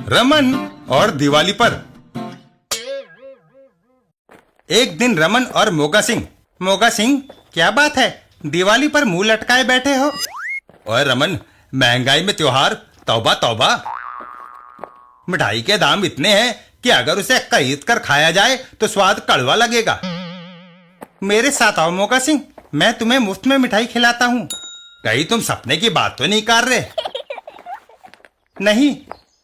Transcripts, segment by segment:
रमन और दिवाली पर। एक दिन रमन और मोगा सिंह, क्या बात है, दिवाली पर मुंह लटकाए बैठे हो? ओए रमन, महंगाई में त्योहार, तौबा तौबा। मिठाई के दाम इतने हैं कि अगर उसे खरीद कर खाया जाए तो स्वाद कड़वा लगेगा। मेरे साथ आओ मोगा सिंह, मैं तुम्हें मुफ्त में मिठाई खिलाता हूँ। कहीं तुम सपने की बात तो नहीं कर रहे? नहीं,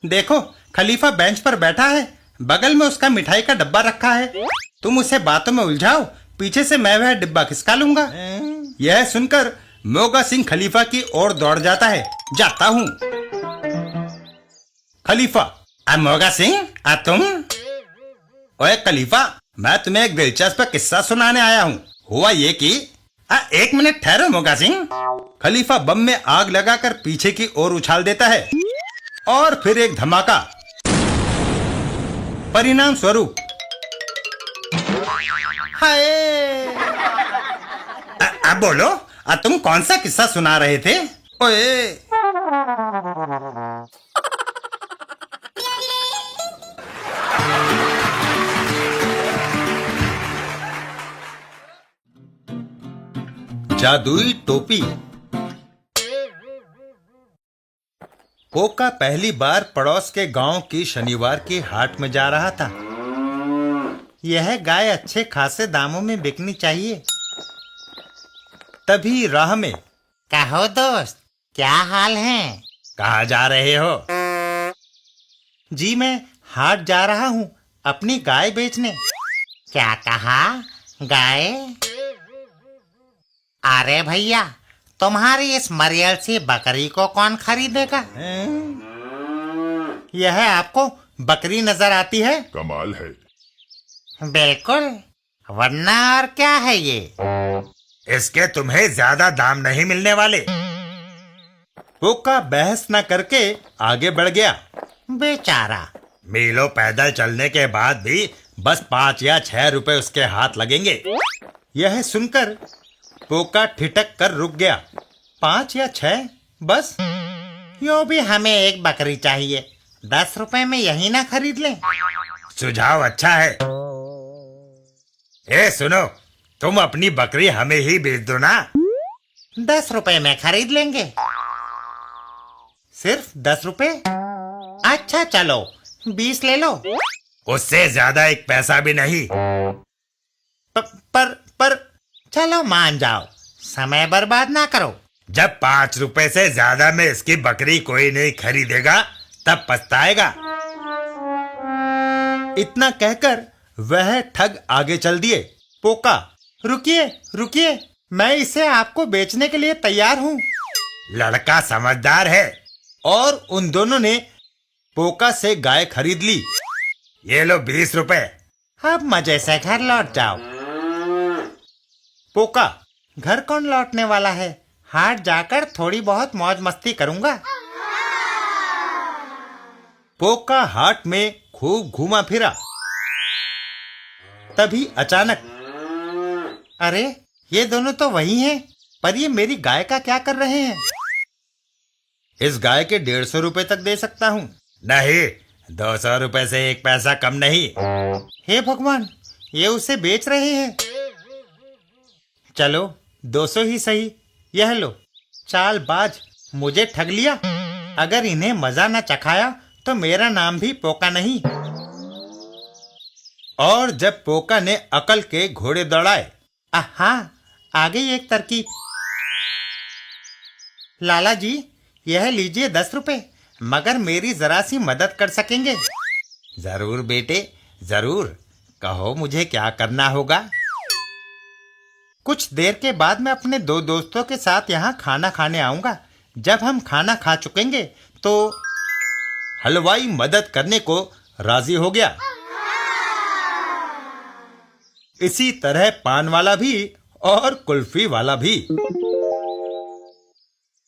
देखो खलीफा बेंच पर बैठा है, बगल में उसका मिठाई का डब्बा रखा है। तुम उसे बातों में उलझाओ, पीछे से मैं वह डिब्बा खिसका लूंगा। यह सुनकर मोगा सिंह खलीफा की ओर दौड़ जाता है। जाता हूँ। खलीफा, मोगा सिंह, तुम? ओए खलीफा, मैं तुम्हें एक दिलचस्प किस्सा सुनाने आया हूँ। हुआ ये कि एक मिनट ठहरो मोगा सिंह। खलीफा बम में आग लगाकर पीछे की ओर उछाल देता है और फिर एक धमाका। परिणाम स्वरूप हाय। अब बोलो, तुम कौन सा किस्सा सुना रहे थे? ओए जादुई टोपी। पोका पहली बार पड़ोस के गांव की शनिवार की हाट में जा रहा था। यह गाय अच्छे खासे दामों में बिकनी चाहिए। तभी राह में, कहो दोस्त, क्या हाल है? कहाँ जा रहे हो? जी मैं हाट जा रहा हूँ अपनी गाय बेचने। क्या कहा? गाय? अरे भैया, तुम्हारी इस मरियल सी बकरी को कौन खरीदेगा? यह आपको बकरी नजर आती है? कमाल है। बिल्कुल, वरना और क्या है ये? इसके तुम्हें ज्यादा दाम नहीं मिलने वाले। पोका बहस न करके आगे बढ़ गया। बेचारा, मीलों पैदल चलने के बाद भी बस 5 या 6 रुपए उसके हाथ लगेंगे। यह सुनकर पोका ठिठक कर रुक गया। 5 या 6 बस? यो भी हमें एक बकरी चाहिए, 10 रुपए में यही ना खरीद लें? सुझाव अच्छा है। ए सुनो, तुम अपनी बकरी हमें ही बेच दो ना। 10 रुपए में खरीद लेंगे। सिर्फ 10 रुपए? अच्छा चलो 20 ले लो। उससे ज्यादा एक पैसा भी नहीं। पर चलो मान जाओ, समय बर्बाद ना करो। जब 5 रुपए से ज्यादा में इसकी बकरी कोई नहीं खरीदेगा तब पछताएगा। इतना कहकर वह ठग आगे चल दिए। पोका, रुकिए रुकिए, मैं इसे आपको बेचने के लिए तैयार हूँ। लड़का समझदार है। और उन दोनों ने पोका से गाय खरीद ली। ये लो 20 रुपए। अब मजे से घर लौट जाओ। पोका, घर कौन लौटने वाला है, हाट जाकर थोड़ी बहुत मौज मस्ती करूंगा। पोका हाट में खूब घूमा फिरा। तभी अचानक, अरे ये दोनों तो वही हैं, पर ये मेरी गाय का क्या कर रहे हैं? इस गाय के 150 रुपए तक दे सकता हूँ। नहीं, 200 रुपए से एक पैसा कम नहीं। हे भगवान, ये उसे बेच रहे हैं। चलो 200 ही सही। यह लो। चालबाज, मुझे ठग लिया। अगर इन्हें मजा न चखाया तो मेरा नाम भी पोका नहीं। और जब पोका ने अकल के घोड़े दौड़ाए, हाँ, आ गई एक तरकीब। लाला जी, यह लीजिए 10 रुपए, मगर मेरी जरा सी मदद कर सकेंगे? जरूर बेटे, जरूर। कहो मुझे क्या करना होगा? कुछ देर के बाद मैं अपने 2 दोस्तों के साथ यहाँ खाना खाने आऊंगा। जब हम खाना खा चुकेंगे तो हलवाई मदद करने को राजी हो गया। इसी तरह पान वाला भी और कुल्फी वाला भी।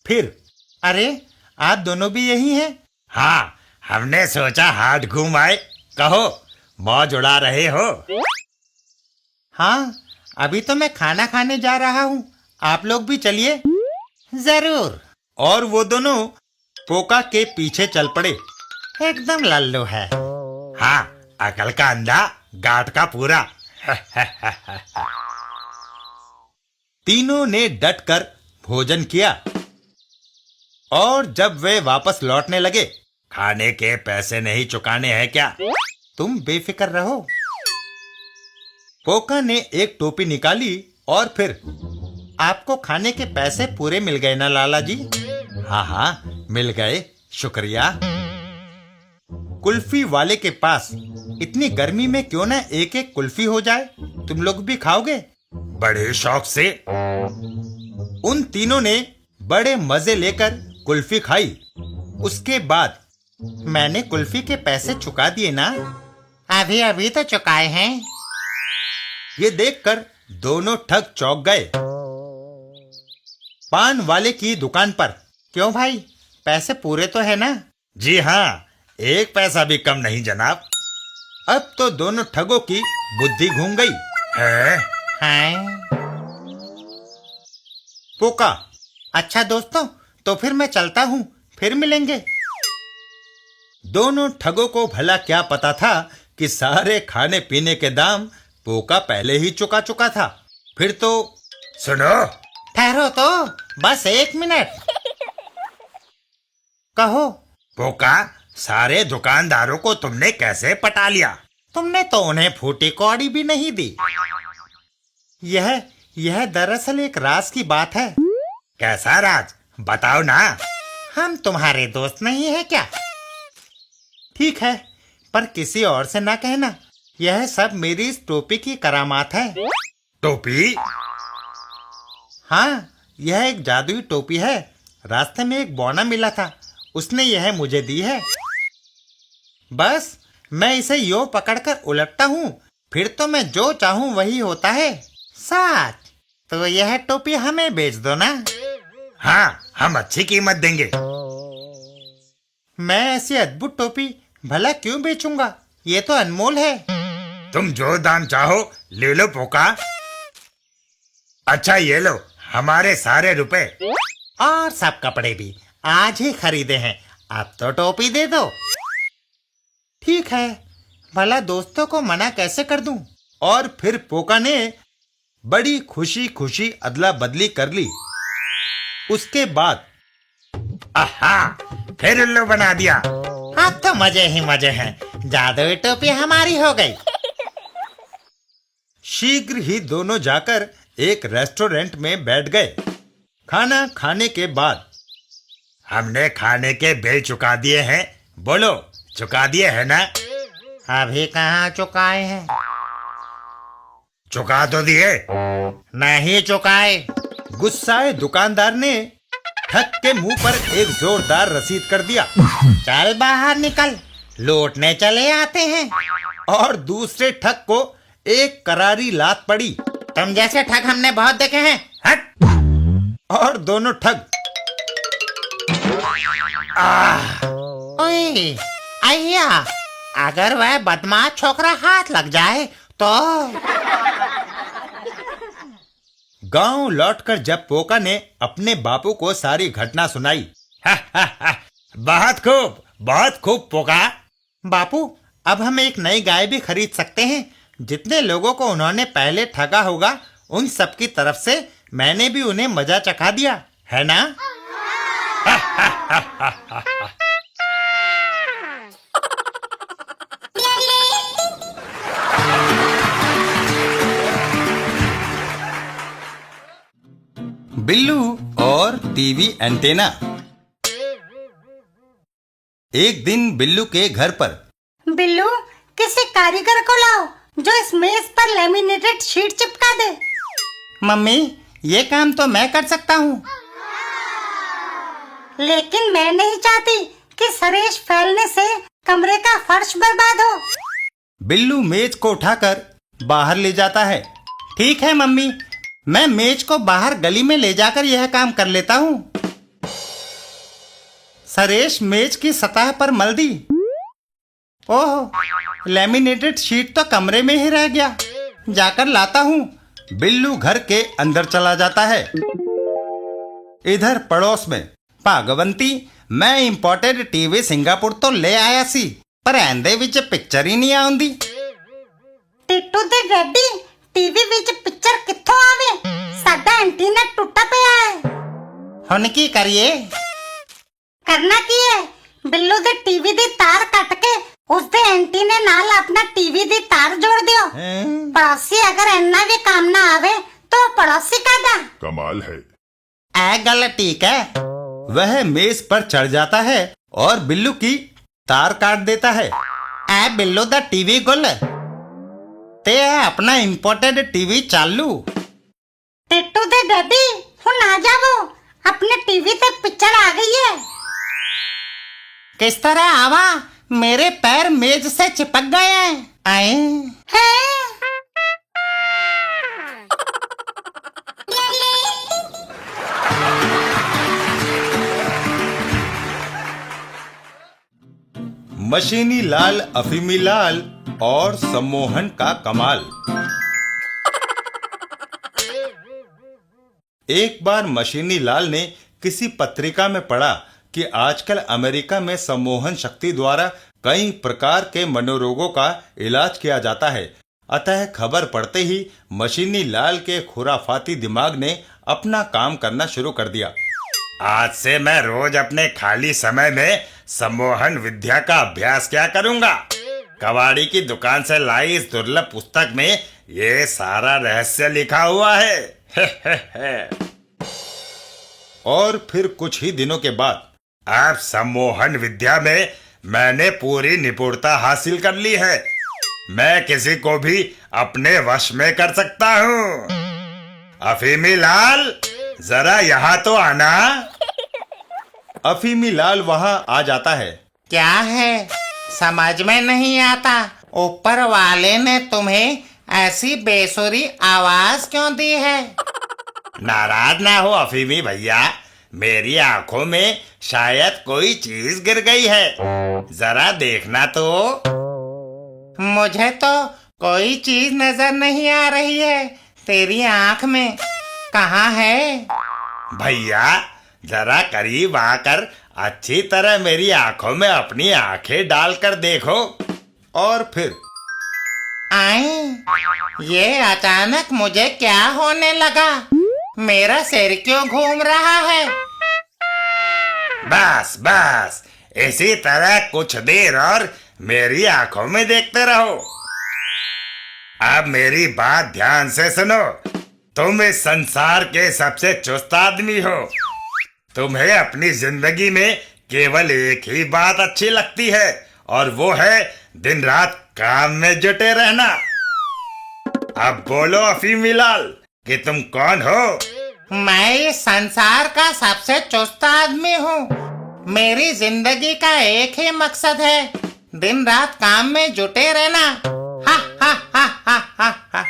फिर, अरे आप दोनों भी यही हैं? हाँ, हमने सोचा हाट घूम आए। कहो, मौज उड़ा रहे हो? हाँ, अभी तो मैं खाना खाने जा रहा हूँ, आप लोग भी चलिए। जरूर। और वो दोनों पोका के पीछे चल पड़े। एकदम लल्लू है। हाँ, अकल का अंधा, गांठ का पूरा। तीनों ने डटकर भोजन किया और जब वे वापस लौटने लगे, खाने के पैसे नहीं चुकाने हैं क्या? तुम बेफिक्र रहो। पोका ने एक टोपी निकाली और फिर, आपको खाने के पैसे पूरे मिल गए ना लाला जी? हाँ हाँ मिल गए, शुक्रिया। कुल्फी वाले के पास, इतनी गर्मी में क्यों ना एक एक कुल्फी हो जाए, तुम लोग भी खाओगे? बड़े शौक से। उन तीनों ने बड़े मजे लेकर कुल्फी खाई। उसके बाद मैंने कुल्फी के पैसे चुका दिए ना? अभी अभी तो चुकाए हैं। ये देखकर दोनों ठग चौंक गए। पान वाले की दुकान पर, क्यों भाई, पैसे पूरे तो है ना? जी हाँ, एक पैसा भी कम नहीं जनाब। अब तो दोनों ठगों की बुद्धि घूम गई है? हाँ। पोका, अच्छा दोस्तों, तो फिर मैं चलता हूँ, फिर मिलेंगे। दोनों ठगों को भला क्या पता था कि सारे खाने पीने के दाम पोका पहले ही चुका चुका था। फिर तो सुनो, ठहरो तो, बस 1 मिनट। कहो। पोका, सारे दुकानदारों को तुमने कैसे पटा लिया? तुमने तो उन्हें फूटी कौड़ी भी नहीं दी। यह दरअसल एक राज की बात है। कैसा राज? बताओ ना। हम तुम्हारे दोस्त नहीं है क्या? ठीक है, पर किसी और से ना कहना। यह सब मेरी इस टोपी की करामात है। टोपी? हाँ, यह एक जादुई टोपी है। रास्ते में एक बौना मिला था, उसने यह मुझे दी है। बस मैं इसे यूं पकड़कर उलटता हूँ, फिर तो मैं जो चाहूँ वही होता है। साथ तो यह टोपी हमें बेच दो ना। हाँ, हम अच्छी कीमत देंगे। मैं ऐसी अद्भुत टोपी भला क्यों बेचूंगा? ये तो अनमोल है। तुम जो दाम चाहो ले लो पोका। अच्छा ये लो, हमारे सारे रुपए। और सब कपड़े भी आज ही खरीदे हैं, अब तो टोपी दे दो। ठीक है, भला दोस्तों को मना कैसे कर दूं? और फिर पोका ने बड़ी खुशी खुशी अदला बदली कर ली। उसके बाद आहा, फिर उल्लू बना दिया। अब तो मजे ही मजे हैं, जादुई टोपी हमारी हो गई। शीघ्र ही दोनों जाकर एक रेस्टोरेंट में बैठ गए। खाना खाने के बाद, हमने खाने के बिल चुका दिए हैं। बोलो, चुका दिए है ना? अभी कहाँ चुकाए हैं? चुका तो दिए। नहीं चुकाए। गुस्साए दुकानदार ने ठग के मुंह पर एक जोरदार रसीद कर दिया। चल बाहर निकल, लौटने चले आते हैं। और दूसरे ठग को एक करारी लात पड़ी। तुम जैसे ठग हमने बहुत देखे हैं। हट। और दोनों ठग ओए, अय्या, अगर वह बदमाश छोकरा हाथ लग जाए तो। गांव लौटकर जब पोका ने अपने बापू को सारी घटना सुनाई, बहुत खूब पोका। बापू, अब हम एक नई गाय भी खरीद सकते हैं। जितने लोगों को उन्होंने पहले ठगा होगा, उन सब की तरफ से मैंने भी उन्हें मजा चखा दिया है ना? बिल्लू और टीवी एंटेना। एक दिन बिल्लू के घर पर, बिल्लू, किसी कारीगर को लाओ जो इस मेज पर लेमिनेटेड शीट चिपका दे। मम्मी, ये काम तो मैं कर सकता हूँ। लेकिन मैं नहीं चाहती कि सरेश फैलने से कमरे का फर्श बर्बाद हो। बिल्लू मेज को उठाकर बाहर ले जाता है। ठीक है मम्मी, मैं मेज को बाहर गली में ले जाकर यह काम कर लेता हूँ। सरेश मेज की सतह पर मल दी। ओह, लेमिनेटेड शीट तो कमरे में ही रह गया, जाकर लाता हूँ। बिल्लू घर के अंदर चला जाता है। इधर पड़ोस में ਭਗਵੰਤੀ ਮੈਂ ਇੰਪੋਰਟਡ ਟੀਵੀ ਸਿੰਗਾਪੁਰ ਤੋਂ ਲੈ ਆਇਆ ਸੀ ਪਰ ਇਹਦੇ ਵਿੱਚ ਪਿਕਚਰ ਹੀ ਨਹੀਂ ਆਉਂਦੀ। ਟਿੱਟੂ ਦੇ ਡੈਡੀ ਟੀਵੀ ਵਿੱਚ ਪਿਕਚਰ ਕਿੱਥੋਂ ਆਵੇ? ਸਾਡਾ ਐਂਟੀਨਾ ਟੁੱਟਾ ਪਿਆ ਹੈ। ਹੁਣ ਕੀ ਕਰੀਏ? ਕਰਨਾ ਕੀ ਹੈ? ਬਿੱਲੂ ਦੇ ਟੀਵੀ ਦੀ ਤਾਰ ਕੱਟ ਕੇ ਉਸਦੇ ਐਂਟੀਨੇ ਨਾਲ ਆਪਣਾ ਟੀਵੀ ਦੀ ਤਾਰ जोड़ ਦਿਓ। पड़ोसी अगर इतना भी काम ना आवे तो पड़ोसी का दा। कमाल है। ਇਹ ਗੱਲ ठीक है। वह मेज पर चढ़ जाता है और बिल्लू की तार काट देता है। ਇਹ ਬਿੱਲੂ ਦਾ ਟੀਵੀ ਗੁੱਲ ਤੇ ਇਹ ਆਪਣਾ ਇੰਪੋਰਟਡ ਟੀਵੀ ਚਾਲੂ। टिट्टू दे डैडी हुन आ जावो, अपने टीवी ते पिक्चर आ गई है। किस तरह आवा? मेरे पैर मेज से चिपक गए हैं। आए हैं? मशीनी लाल, अफीमी लाल और सम्मोहन का कमाल। एक बार मशीनी लाल ने किसी पत्रिका में पढ़ा कि आजकल अमेरिका में सम्मोहन शक्ति द्वारा कई प्रकार के मनोरोगों का इलाज किया जाता है। अतः खबर पढ़ते ही मशीनी लाल के खुराफाती दिमाग ने अपना काम करना शुरू कर दिया। आज से मैं रोज अपने खाली समय में सम्मोहन विद्या का अभ्यास क्या करूंगा। कबाड़ी की दुकान से लाई इस दुर्लभ पुस्तक में ये सारा रहस्य लिखा हुआ है। और फिर कुछ ही दिनों के बाद अब सम्मोहन विद्या में मैंने पूरी निपुणता हासिल कर ली है। मैं किसी को भी अपने वश में कर सकता हूँ। अफीमी लाल जरा यहाँ तो आना। अफीमी लाल वहां आ जाता है। क्या है? समझ में नहीं आता। ऊपर वाले ने तुम्हें ऐसी बेसुरी आवाज क्यों दी है? नाराज ना हो अफीमी भैया, मेरी आंखों में शायद कोई चीज गिर गई है, जरा देखना तो। मुझे तो कोई चीज नजर नहीं आ रही है तेरी आंख में। कहाँ है? भैया जरा करीब आकर अच्छी तरह मेरी आंखों में अपनी आंखें डालकर देखो। और फिर आए ये अचानक मुझे क्या होने लगा? मेरा सिर क्यों घूम रहा है? बस बस इसी तरह कुछ देर और मेरी आंखों में देखते रहो। अब मेरी बात ध्यान से सुनो। तुम इस संसार के सबसे चुस्त आदमी हो। तुम्हें अपनी जिंदगी में केवल एक ही बात अच्छी लगती है और वो है दिन रात काम में जुटे रहना। अब बोलो अफीमी लाल कि तुम कौन हो? मैं इस संसार का सबसे चुस्त आदमी हूँ। मेरी जिंदगी का एक ही मकसद है, दिन रात काम में जुटे रहना। हा हा हा हा हा हा।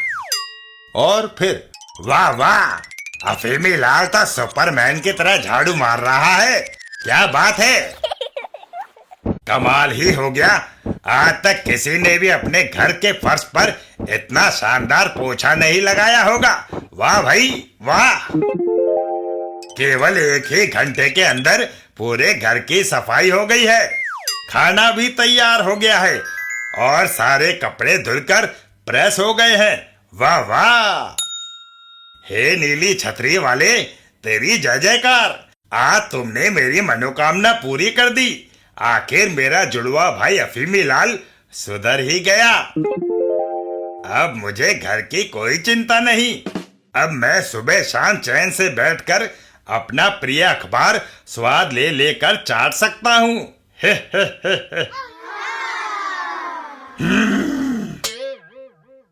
और फिर वाह वाह, अफीमी लाल तो सुपरमैन की तरह झाड़ू मार रहा है। क्या बात है, कमाल ही हो गया। आज तक किसी ने भी अपने घर के फर्श पर इतना शानदार पोछा नहीं लगाया होगा। वाह भाई वाह। केवल एक ही घंटे के अंदर पूरे घर की सफाई हो गई है, खाना भी तैयार हो गया है और सारे कपड़े धुलकर प्रेस हो गए हैं। वाह वाह। हे नीली छतरी वाले, तेरी जय जयकार। आज तुमने मेरी मनोकामना पूरी कर दी। आखिर मेरा जुड़वा भाई अफीमी लाल सुधर ही गया। अब मुझे घर की कोई चिंता नहीं। अब मैं सुबह शाम चैन से बैठकर अपना प्रिय अखबार स्वाद ले लेकर चाट सकता हूँ।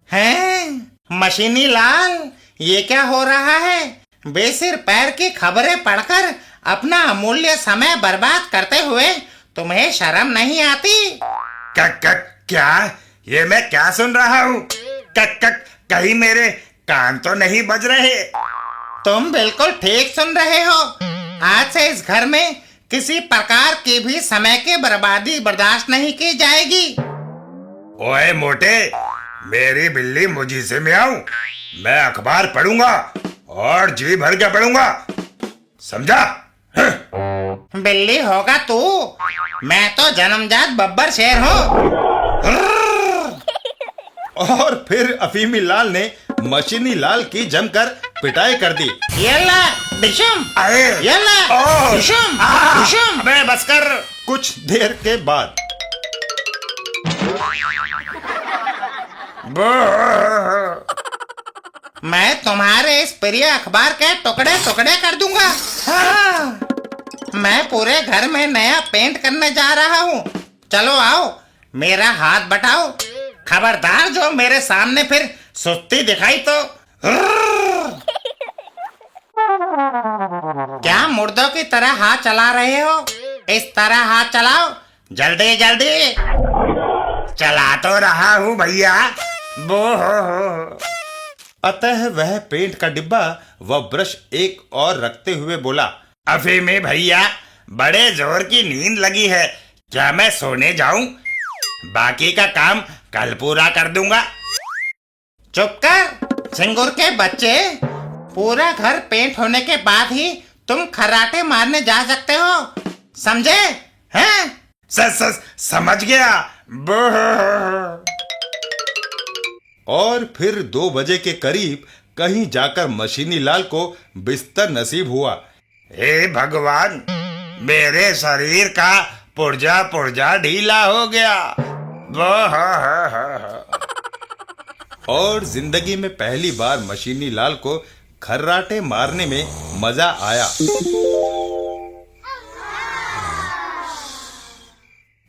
हैं? मशीनी लाल, ये क्या हो रहा है? बेसिर पैर की खबरें पढ़कर अपना अमूल्य समय बर्बाद करते हुए तुम्हें शर्म नहीं आती? क्या ये मैं क्या सुन रहा हूँ? कहीं मेरे कान तो नहीं बज रहे? तुम बिल्कुल ठीक सुन रहे हो। आज से इस घर में किसी प्रकार की भी समय की बर्बादी बर्दाश्त नहीं की जाएगी। ओए मोटे, मेरी बिल्ली मुझी से में आऊं। मैं अखबार पढ़ूंगा और जी भर के पढ़ूंगा, समझा? बिल्ली होगा तू, मैं तो जन्मजात बब्बर शेर हूँ। और फिर अफीमी लाल ने मशीनी लाल की जमकर पिटाई कर दी। यल्ला डिशम, अरे यल्ला ओह, डिशम, डिशम। अबे बस कर। कुछ देर के बाद मैं तुम्हारे इस प्रिय अखबार के टुकड़े टुकड़े कर दूंगा। हाँ, मैं पूरे घर में नया पेंट करने जा रहा हूँ। चलो आओ, मेरा हाथ बटाओ। खबरदार जो मेरे सामने फिर सुस्ती दिखाई तो। क्या मुर्दों की तरह हाथ चला रहे हो? इस तरह हाथ चलाओ, जल्दी जल्दी। चला तो रहा हूँ भैया। बो हो। अतः वह पेंट का डिब्बा व ब्रश एक और रखते हुए बोला, अफीमी भैया, बड़े जोर की नींद लगी है, क्या मैं सोने जाऊं? बाकी का काम कल पूरा कर दूंगा। चुप कर सिंगुर के बच्चे। पूरा घर पेंट होने के बाद ही तुम खर्राटे मारने जा सकते हो, समझे? हैं? समझ गया। बो हो। और फिर 2 बजे के करीब कहीं जाकर मशीनी लाल को बिस्तर नसीब हुआ। हे भगवान, मेरे शरीर का पुर्जा पुर्जा ढीला हो गया। और जिंदगी में पहली बार मशीनी लाल को खर्राटे मारने में मजा आया।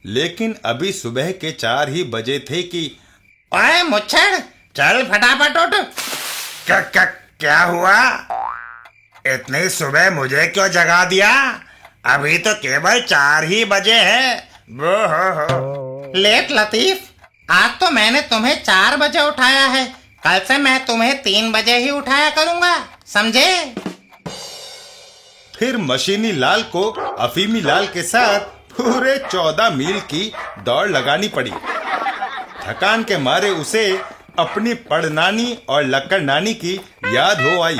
लेकिन अभी सुबह के 4 ही बजे थे कि ओए मुच्छड़, चल फटाफट उठ। क्या हुआ? इतनी सुबह मुझे क्यों जगा दिया? अभी तो केवल 4 ही बजे हैं। वो हो। लेट लतीफ, आज तो मैंने तुम्हें 4 बजे उठाया है। कल से मैं तुम्हें 3 बजे ही उठाया करूंगा, समझे? फिर मशीनी लाल को अफीमी लाल के साथ पूरे 14 मील की दौड़ लगानी पड़ी। थकान के मारे उसे अपनी पड़नानी और लक्कड़ नानी की याद हो आई।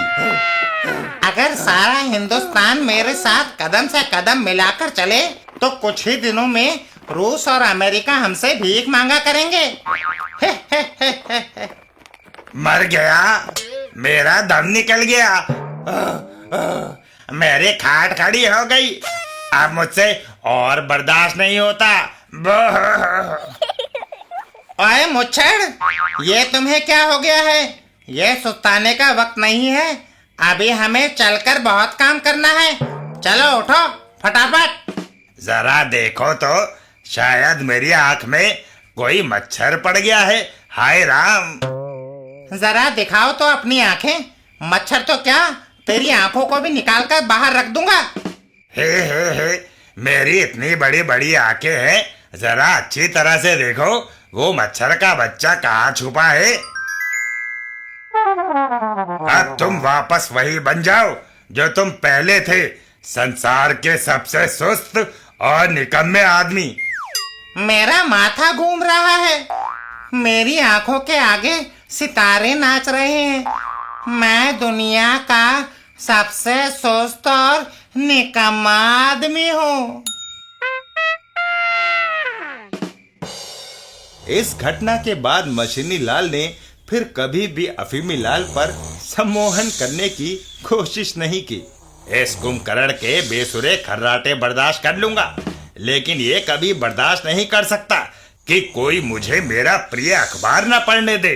अगर सारा हिंदुस्तान मेरे साथ कदम से कदम मिलाकर चले तो कुछ ही दिनों में रूस और अमेरिका हमसे भीख मांगा करेंगे। मर गया, मेरा दम निकल गया। मेरी खाट खड़ी हो गई, अब मुझसे और बर्दाश्त नहीं होता। ओए मुच्छड़, ये तुम्हें क्या हो गया है? ये सुस्ताने का वक्त नहीं है, अभी हमें चलकर बहुत काम करना है। चलो उठो फटाफट। जरा देखो तो, शायद मेरी आंख में कोई मच्छर पड़ गया है। हाय राम। जरा दिखाओ तो अपनी आंखें। मच्छर तो क्या, तेरी आंखों को भी निकाल कर बाहर रख दूंगा। हे, मेरी इतनी बड़ी बड़ी आंखें हैं, जरा अच्छी तरह से देखो, वो मच्छर का बच्चा कहाँ छुपा है। अब तुम वापस वही बन जाओ जो तुम पहले थे, संसार के सबसे सुस्त और निकम्मे आदमी। मेरा माथा घूम रहा है, मेरी आंखों के आगे सितारे नाच रहे हैं। मैं दुनिया का सबसे सुस्त और निकम्मा आदमी हूँ। इस घटना के बाद मशीनी लाल ने फिर कभी भी अफीमी लाल पर सम्मोहन करने की कोशिश नहीं की। इस कुंभकर्ण के बेसुरे खर्राटे बर्दाश्त कर लूंगा, लेकिन ये कभी बर्दाश्त नहीं कर सकता कि कोई मुझे मेरा प्रिय अखबार न पढ़ने दे।